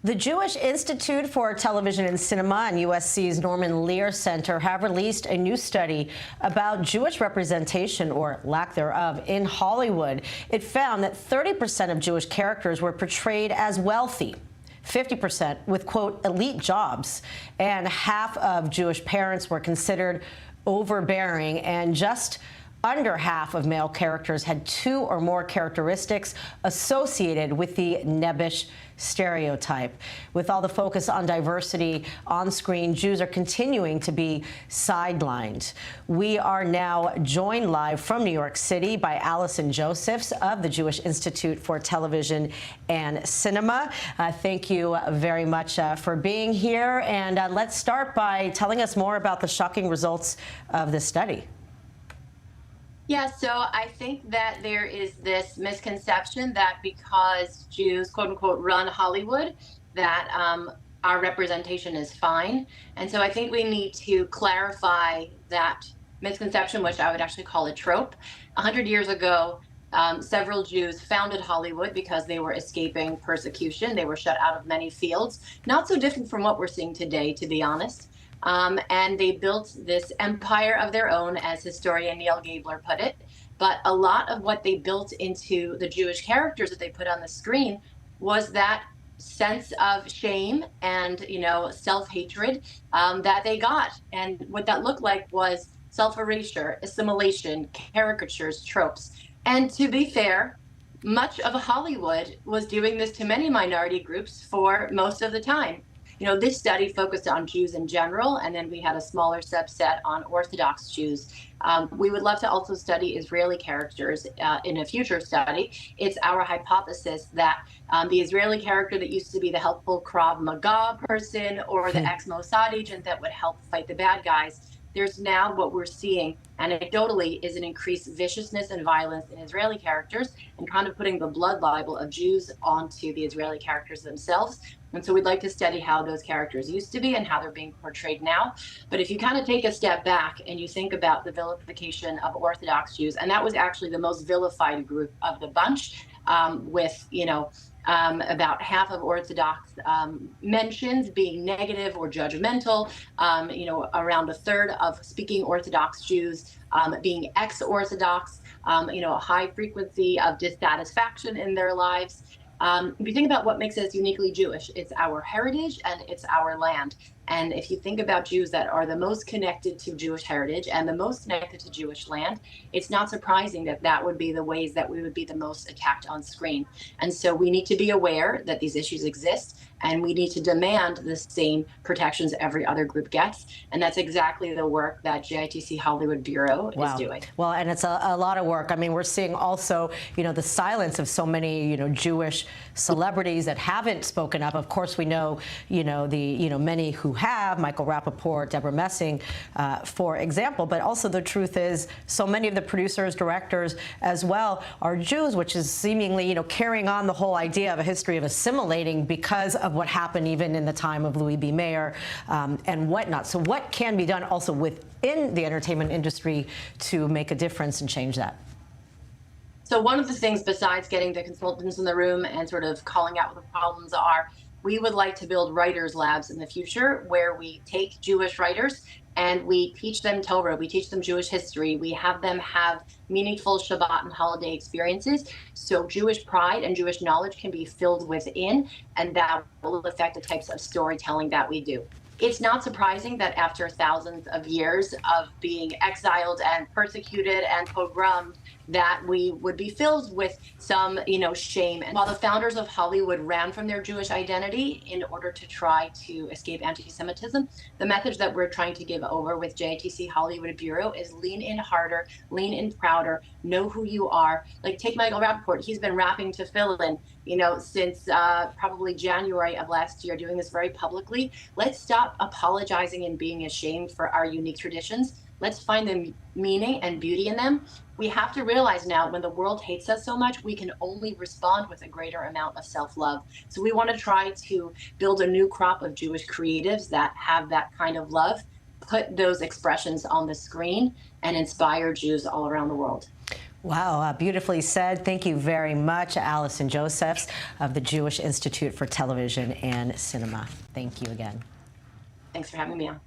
The Jewish Institute for Television and Cinema and USC's Norman Lear Center have released a new study about Jewish representation, or lack thereof, in Hollywood. It found that 30% of Jewish characters were portrayed as wealthy, 50% with, quote, elite jobs, and half of Jewish parents were considered overbearing, and just under half of male characters had two or more characteristics associated with the nebbish stereotype. With all the focus on diversity on screen, Jews are continuing to be sidelined. We are now joined live from New York City by Allison Josephs of the Jewish Institute for Television and Cinema. Thank you very much for being here. And let's start by telling us more about the shocking results of this study. Yeah, so I think that there is this misconception that because Jews, quote unquote, run Hollywood, that our representation is fine. And so I think we need to clarify that misconception, which I would actually call a trope. 100 years ago, several Jews founded Hollywood because they were escaping persecution. They were shut out of many fields, not so different from what we're seeing today, to be honest. And they built this empire of their own, as historian Neil Gabler put it. But a lot of what they built into the Jewish characters that they put on the screen was that sense of shame and, self-hatred that they got. And what that looked like was self-erasure, assimilation, caricatures, tropes. And to be fair, much of Hollywood was doing this to many minority groups for most of the time. This study focused on Jews in general, and then we had a smaller subset on Orthodox Jews. We would love to also study Israeli characters in a future study. It's our hypothesis that the Israeli character that used to be the helpful Krav Maga person or the ex-Mossad agent that would help fight the bad guys, there's now what we're seeing anecdotally is an increased viciousness and violence in Israeli characters, and kind of putting the blood libel of Jews onto the Israeli characters themselves. And so we'd like to study how those characters used to be and how they're being portrayed now. But if you kind of take a step back and you think about the vilification of Orthodox Jews, and that was actually the most vilified group of the bunch, with, about half of Orthodox mentions being negative or judgmental, around a third of speaking Orthodox Jews being ex-Orthodox, a high frequency of dissatisfaction in their lives. If you think about what makes us uniquely Jewish, it's our heritage and it's our land. And if you think about Jews that are the most connected to Jewish heritage and the most connected to Jewish land, it's not surprising that that would be the ways that we would be the most attacked on screen. And so we need to be aware that these issues exist, and we need to demand the same protections every other group gets. And that's exactly the work that JITC Hollywood Bureau is doing. Well, and it's a lot of work. I mean, we're seeing also, the silence of so many, Jewish celebrities that haven't spoken up. Of course, we know, many who have, Michael Rappaport, Deborah Messing, for example. But also the truth is so many of the producers, directors as well are Jews, which is seemingly, carrying on the whole idea of a history of assimilating because of what happened even in the time of Louis B. Mayer and whatnot. So what can be done also within the entertainment industry to make a difference and change that? So one of the things, besides getting the consultants in the room and sort of calling out what the problems are, we would like to build writers' labs in the future where we take Jewish writers and we teach them Torah, we teach them Jewish history, we have them have meaningful Shabbat and holiday experiences, so Jewish pride and Jewish knowledge can be filled within, and that will affect the types of storytelling that we do. It's not surprising that after thousands of years of being exiled and persecuted and pogromed, that we would be filled with some, shame. And while the founders of Hollywood ran from their Jewish identity in order to try to escape anti-Semitism, the message that we're trying to give over with JITC Hollywood Bureau is lean in harder, lean in prouder, know who you are. Like, take Michael Rappaport. He's been rapping to fill in, since probably January of last year, doing this very publicly. Let's stop apologizing and being ashamed for our unique traditions. Let's find the meaning and beauty in them. We have to realize now, when the world hates us so much, we can only respond with a greater amount of self-love. So we want to try to build a new crop of Jewish creatives that have that kind of love, put those expressions on the screen, and inspire Jews all around the world. Wow, beautifully said. Thank you very much, Allison Josephs of the Jewish Institute for Television and Cinema. Thank you again. Thanks for having me on.